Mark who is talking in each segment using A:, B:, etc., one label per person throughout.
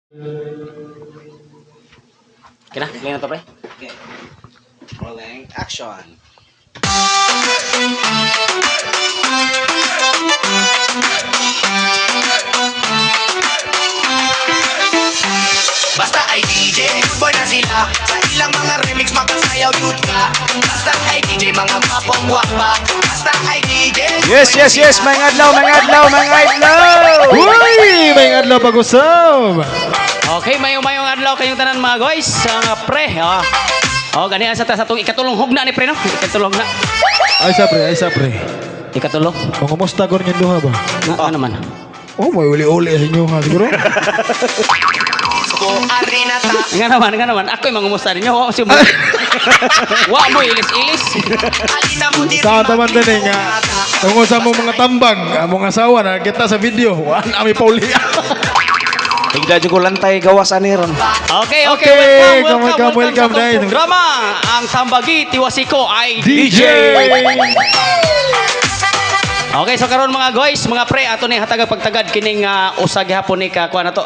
A: Okay na, play na to pre.
B: Okay. Rolling action. Basta ay DJ, boy na sila. Sa ilang mga remix makasayaw yun ka. Basta ay DJ, mga mapong wapa. Basta ay DJ.
C: Yes, mga adlaw.
D: Uy, may adlaw pag-usap.
A: Okay, mayong adlaw kayong tanan mga guys. Nga pre, ganyan sa itong ikatulong hugna ni pre no. Ikatulong na.
D: Ay sa pre.
A: Ikatulong.
D: Kumusta ko rin yung duha ba?
A: Ano naman?
D: Oh, may uli-uli sa inyo ha, siguro.
B: So, arinata.
A: Nga naman. Ako yung mangumusta ninyo. Wa mo ilis-ilis.
B: Alina mo diri.
D: Sa taman din eh nga. Tungkol sa mong mga tambang, among asawa na kita sa video. Wan, ami pauli.
C: Higda jud ko lantay gawas ani ron.
A: Okay.
D: Welcome
A: sa
D: dahil.
A: programa. Ang Sambagi Tiwasiko ay
D: DJ!
A: Okay, so karon mga guys, mga pre, ato ni hatag pagtagad kining usag hapon ni ka kuan nato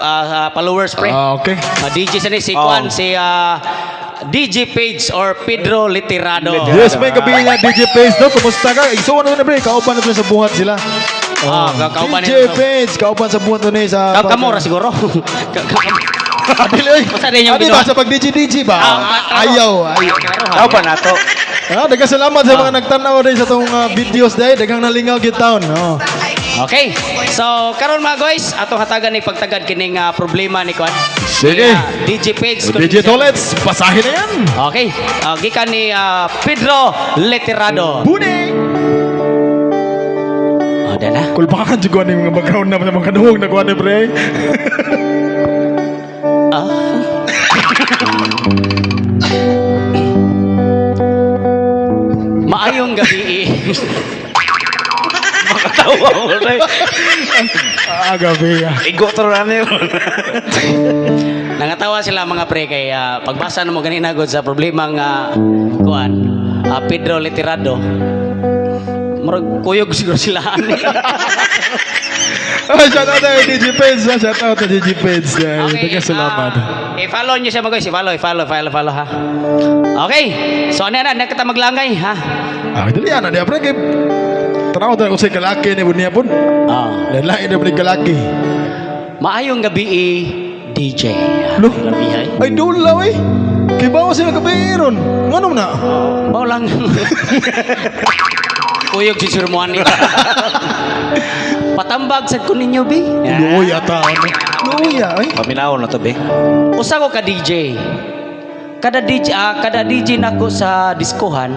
A: followers pre.
D: Okay.
A: DJ sa ni si kuan si DJ Page or Pedro Litirado.
D: Yes, may gabi nga DJ Page, no? Kumusta ka? Isuwan na pre, kauban na sa buhat sila.
A: Kauban
D: DJ Page, kauban sa buhat na sa...
A: Kamora siguro.
D: Adil,
A: Basta rin yung
D: Adi ba sa pag-DJ ba? Ayaw.
C: Kauban nato.
D: Dagang salamat sa mga nagtanaw rin sa itong videos dahil. Dagang nalingaw gitaon.
A: Okay, so karon mga guys, atong hatagan ni pagtagad kining problema ni kuan.
D: Sige.
A: DJ Page.
D: DJ Tolets, basahin na yan.
A: Okay, gikan ni Pedro Litirado.
D: Buni!
A: Dala.
D: Kulpakan juga ni mga background na sa mga kaduhog na kuha ni pre.
A: Maayong gabi.
C: Makatawa mo rin.
D: Gabi.
C: Igo to rin yun.
A: Nangatawa sila mga pre kay pagbasa na mo ganina god sa problema nga kuan Pedro Litirado. Murag kuyog siguro sila ani.
D: Shout out to DJ Page. Shout out to DJ Page. Dagang salamat.
A: I-follow nyo siya mga guys. I-follow ha. Okay. So ano na kita maglangay ha.
D: Dali yan. Di pre. Tanaw tayo kung sa'y kalaki ni Bunia po. Lalaki na po ni kalaki.
A: Maayong gabi DJ.
D: Loh?
A: Gabi ay.
D: Ay, dulaw eh. Kibawa sila kabiron. Ano na?
A: Bao lang. Kuyog si Sir Muani. Patambag sa ko ninyo, bi.
D: Luya ta. Luya eh.
C: Paminaw na to be.
A: Usa ko ka DJ. Kada DJ nako sa diskohan,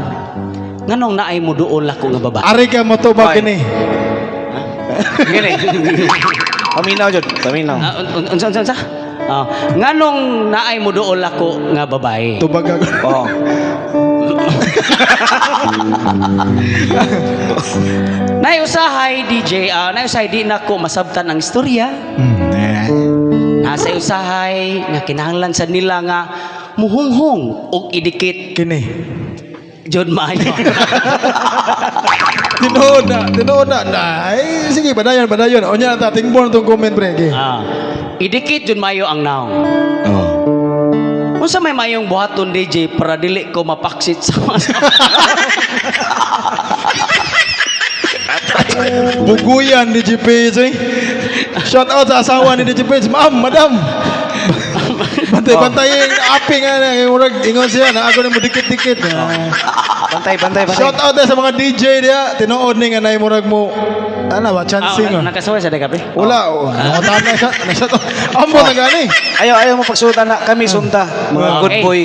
A: nganong naay mo duol ako nga babae.
D: Ari ka mo to ba kini?
C: Gini. Paminaw jud, paminaw.
A: Unsa? Nganong naay mo duol ako nga babae.
D: Tubag ako.
C: Oh.
A: Naiusahay DJ, naiusahay di nako masabtan ang istorya. Nasa usahay nga kinahanglan sa nila nga muhunghong og idikit
D: Kini.
A: John Mayo.
D: Tinood na. Ay, sige, badayon. O niya, tingborn itong comment, pre.
A: Idikit John Mayo ang naong.
D: Oh.
A: Unsa may mayong buhaton DJ para dili ko mapaksit sa mga
D: Buguyan ni DJ Page, eh. Shout out sa asawa ni DJ Page. Ma'am, madam. Bantay, api nga na. Ingon siya na ako na mo dikit-dikit.
C: Bantay.
D: Shout out sa mga DJ dia. Tinood ni nga na murag mo. Ano ba? Chancing.
A: nakasaway sa dagabi.
D: Wala. Nangotahan na siya. Amo na gani.
C: Ayaw mo pagsutan na kami sunta. Mga good boy.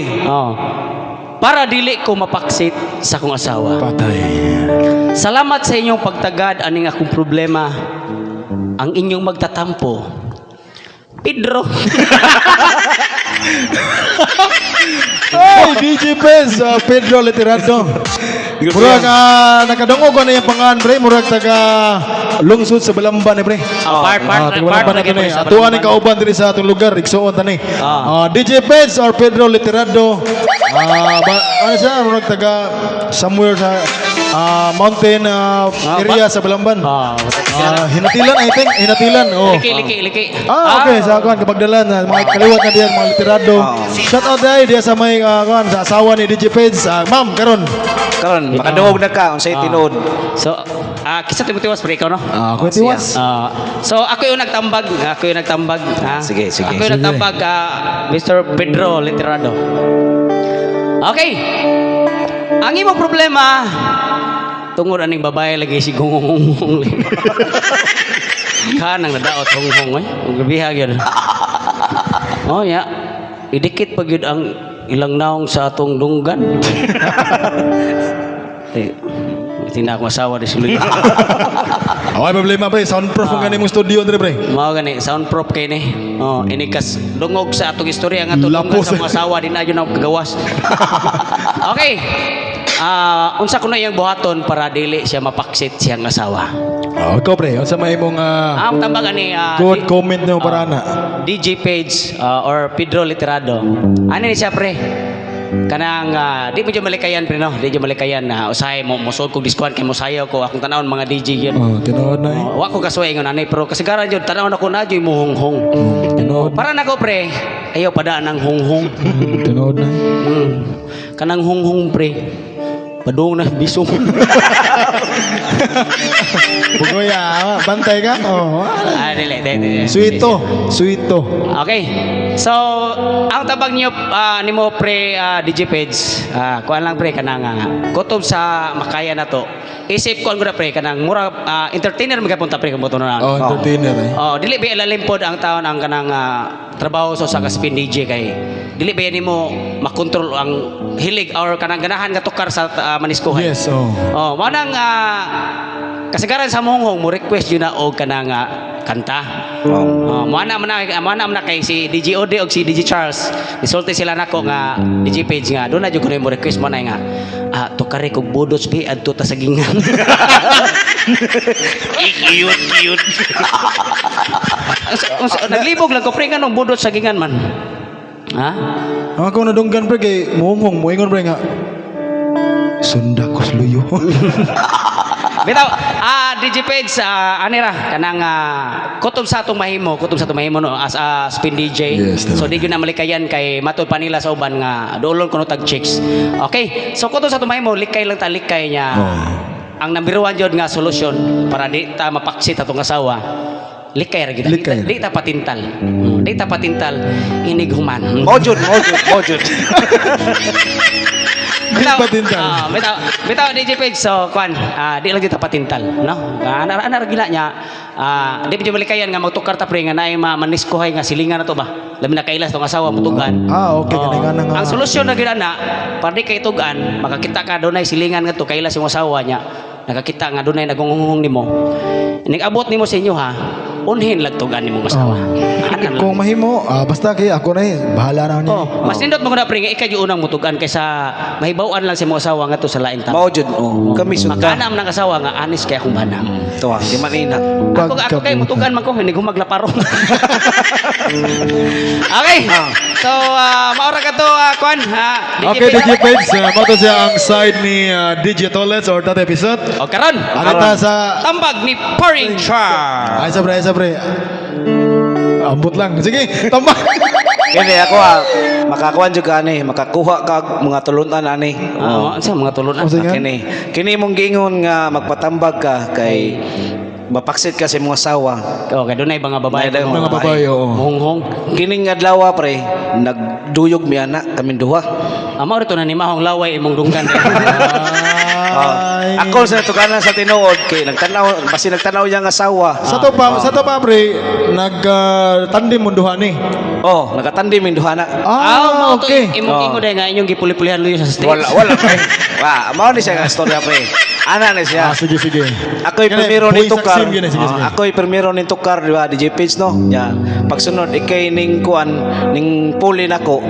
A: Para dili ko mapaksit sa akong asawa.
D: Patay.
A: Salamat sa inyong pagtagad aning akong problema. Ang inyong magtatampo. Pedro.
D: Hey, DJ Pez, Pedro Litirado. Murag nakadungog ko na yung pangan, pre. Murag taga lungsod sa Balamban, pre.
A: Part
D: na kini. Atuan ni kauban diri sa atong lugar, igsuon tani. DJ Pez or Pedro Litirado. Ano siya? Murag taga somewhere sa mountain area sa Balamban. Hinatilan, I think. Hinatilan. Oh.
A: Liki.
D: Okay. Sa kuan kapag dalan mga kaliwat na diyan mga litirado. Shout out dia sa may kuan sa asawa ni DJ Page. Ma'am, karon.
C: Karon makadungog na ka unsay tinuod.
A: So, kisa timutiwas pre ikaw no?
D: Ako tiwas.
A: So ako yung nagtambag, ha?
C: Sige.
A: Ako yung nagtambag Mr. Pedro Litirado. Okay. Ang imong problema tungod aning babae lagi si gungong. Kanang nadaot hong ay. Ug bihag yun. Oh ya. Idikit pag yun ang ilang naong sa atong dunggan. Tina ako masawa di sulit.
D: Away problema pre, soundproof ang ganimong studio dire pre.
A: Mao gani soundproof kay ni. Oh, ini kas dungog sa atong istorya nga atong dunggan
D: Lapos.
A: sa mga asawa din ayo na kagawas. Okay. Unsa kuno iyang buhaton para dili siya mapaksit siyang asawa.
D: Ikaw pre, unsa may imong
A: Ang tambag ani
D: good comment nimo para na?
A: DJ Page or Pedro Litirado. Ano ni siya pre? Kanang di mo malikayan pre no, di mo malikayan na usahay mo musod kog discount kay mosayaw ko akong tanawon mga DJ gyud.
D: Tinuod na.
A: Wa ko kasuway ngon anay pero kasagaran jud tanawon ako na joy muhonghong.
D: Tinuod.
A: Para nako pre, ayaw pada nang honghong.
D: Tinuod na.
A: Kanang honghong pre. Padung na bisong.
D: Bugoya, bantay ka?
A: Dili.
D: Suito.
A: Okay. So, ang tabang niyo nimo pre DJ Page, kuan lang pre kanang kutob sa makaya na to. Isip ko ang pre kanang mura entertainer magapunta pre kabuto na.
D: Entertainer eh.
A: Dili ba ilalim pod ang taon ang kanang trabaho sa kaspin DJ kay dili ba nimo makontrol ang hilig or kanang ganahan nga tukar sa maniskuhan.
D: Yes,
A: mao nang kasagaran sa monghong mo request yun na og kanang kanta. Mana man kay si DJ Ode og si DJ Charles. Nisulti sila nako nga DJ Page nga do na jud ko mo request mo na nga tukare kog budots bi adto ta sagingan. Cute. Naglibog lang ko pre nga nung budots sagingan man. Ha?
D: Ako nadunggan pre kay muhong mo ingon pre nga. Sunda ko sluyo.
A: Bitaw, DJ Page, anira kanang kutob sa atong mahimo no as a spin DJ.
D: Yes,
A: So di gyud na malikayan kay matud pa nila sa uban nga doolon kuno tag chicks. Okay, so kutob sa atong mahimo likay lang ta likay niya. Ang number 1 jud nga solusyon para di ta mapaksit atong asawa. Likay ra gid. Di ta patintal. Di ta patintal inig human.
C: Mojud.
A: Bitaw DJ Page so kwan di lang kita patintal no ana gila niya di pa malikayan nga magtukar ta pre nga naay maniskuhay nga silingan na to ba labi na kailas tong asawa mutugan
D: Okay kanang
A: ang solusyon na gid ana para di kay tugan makakita ka dunay silingan nga to kailas yung asawa niya nakakita nga dunay nagungungong nimo nig-abot nimo sa inyo ha unhin lang tugan nimo asawa
D: kung mahimo basta kay ako na bahala na niya.
A: Mas nindot mo na pre nga ikay unang mutugan kaysa mahibaw-an lang si mo asawa nga to sa lain tao.
C: Mojud. Kami sunda.
A: Magkanam ng asawa nga anis kay akong bana.
C: Tuwa, di man ina.
A: Ako kay mutugan man ko hindi ko maglaparo. Okay. So maura ka to kwan
D: Okay, DJ Page, mato siya ang side ni DJ Toilets or that episode.
A: O karon.
D: Alita sa
A: Tambag ni Paring Char.
D: Ay sa pre. Ambot lang. Sige, tama.
C: Kini ako makakuan jud ka ani, makakuha ka mga tulunan ani.
A: Sa mga tulunan.
D: Sige.
C: Kini mong giingon nga magpatambag ka kay mapaksit ka sa mga asawa.
A: Okay, doon ay mga babae.
D: Mga babae, oo.
A: Honghong.
C: Kining adlaw pre, nagduyog mi ana kami duha.
A: Amo rito na ni mahong laway imong dunggan.
C: Ako sa tuganan sa tinuod kay nagtanaw basi nagtanaw yang asawa.
D: Sa to pa pre, nag-tandem mo duha ni.
C: Nagatandim min duha na.
D: Okay.
A: Imong ingon nga inyong gipuli-pulihan luyo sa stage.
C: Wala pre. Mao ni siya nga storya pre. Ana na siya.
D: Sige.
C: Ako'y primero ni tukar.
D: Sige.
C: Ako'y primero ni tukar, di ba? DJ Page, no? Pagsunod, ikay ning kuan, ning puli nako.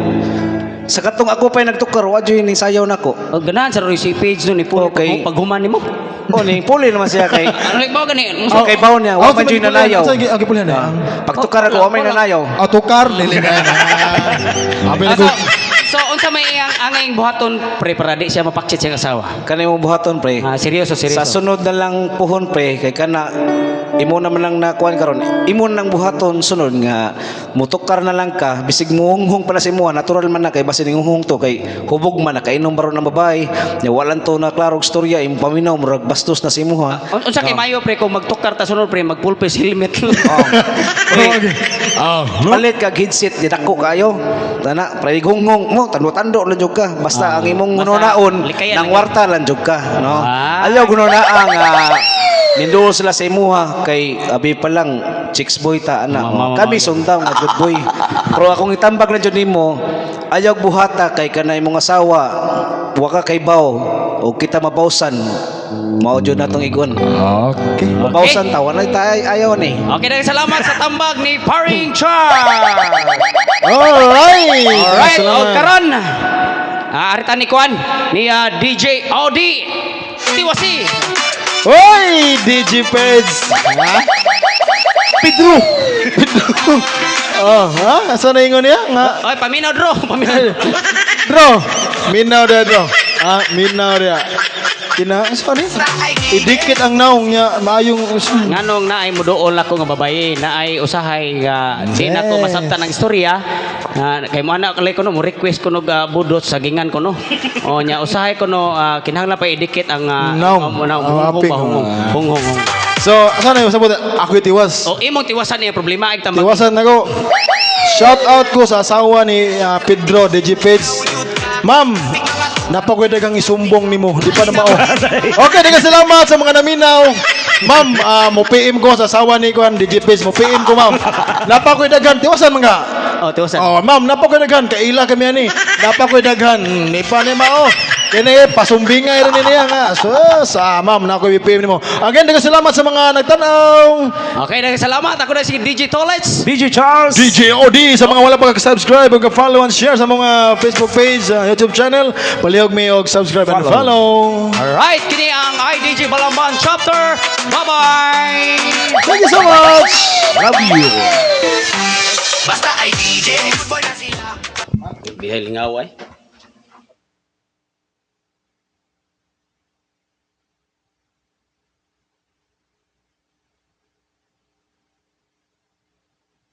C: Sa katong ako pa'y nagtukar, wadyo ning sayaw nako.
A: Ganahan sa Roy page no ni puli
C: Okay.
A: paghuman nimo.
C: Ning puli naman siya kay.
A: Ano ba gani?
C: Kay bawon niya, wa man dyo'y nanayaw.
D: Sige, pulihan na.
C: Pagtukar ako, wa may nanayaw.
D: Tukar, dili na. Abi na ko.
A: So unsa may iyang angay buhaton pre para di siya mapaksit siyang asawa.
C: Kanay mo buhaton pre.
A: Seryoso.
C: Sa sunod na lang puhon pre kay kana imo naman lang nakuan karon. Imo nang buhaton sunod nga mutukar na lang ka bisig muhunghong pala si mo natural man na kay basi ninghunghong to kay hubog man na kainom baron ng babae. Nya walan to na klarog storya imo paminaw murag bastos na si mo ha.
A: Unsa kay mayo pre kung magtukar ta sunod pre magpulpes helmet.
C: Palit kag headset di dako kayo. Tana pre gunghong mo tando-tando lang jud ka basta ang imong gunonaon
A: likayan
C: nang warta lang jud ka no.
A: Ah.
C: Ayaw gunona ang nindo sila sa imuha kay abi pa lang chicks boy ta ana. Kami sundaw nga good boy. Pero akong itambag na jud nimo ayaw buhata kay kanay imong asawa wa ka kay baw o kita mabawsan mao jud natong igon.
D: Okay.
C: Mabawsan ta wala ta ayaw ni.
A: Okay, daghang salamat sa tambag ni Paring Char.
D: Alright.
A: Alright,
D: Salamat.
A: o karon. Arita ni Kwan ni DJ Audi Tiwasi.
D: Hoy, DJ Peds. Ha? Pedro. Oh, ha? Asa na ingon niya? Nga.
A: Oy, paminaw dro, paminaw.
D: Bro, minaw dia, bro. Ah, minaw dia. Kina, sorry. Idikit ang naong niya, maayong
A: Nganong naay muduol ako nga babae, naay usahay nga di na ko masabtan ang istorya. Kay mo anak kalay ko no mo request ko no budot sa gingan ko no. O nya usahay ko no kinahanglan pa idikit ang
D: Naong. Aping.
A: hung.
D: So, asa na yung sabot? Ako itiwas.
A: O imong tiwasan niya problema ay tambag.
D: Tiwasan ako. Shout out ko sa asawa ni Pedro DJ Peds. Ma'am, napagwede kang isumbong nimo. Di pa na mao. Okay, daghang salamat sa mga naminaw. Ma'am, mo PM ko sa asawa ni Kuan DJ Peds. Mo PM ko, ma'am. Napagwede kang tiwasan mga.
A: O tiwasan.
D: Oh, ma'am, napagwede kang kaila kami ani. Napagwede kang ni pa ni mao. Kini pasumbingay rin niya nga. So, ma'am, na ako i-PM nimo. Again, daghang salamat sa mga nagtanaw.
A: Okay, daghang salamat. Ako na si DJ Tolets.
C: DJ Charles.
D: DJ OD sa mga wala pa subscribe ug follow and share sa mga Facebook page, YouTube channel, palihog mi og subscribe and follow.
A: Alright, kini ang IDG Balamban chapter. Bye-bye!
D: Thank you so much. Love you.
B: Basta ay DJ, good boy na sila.
A: Bihay lingaw ay.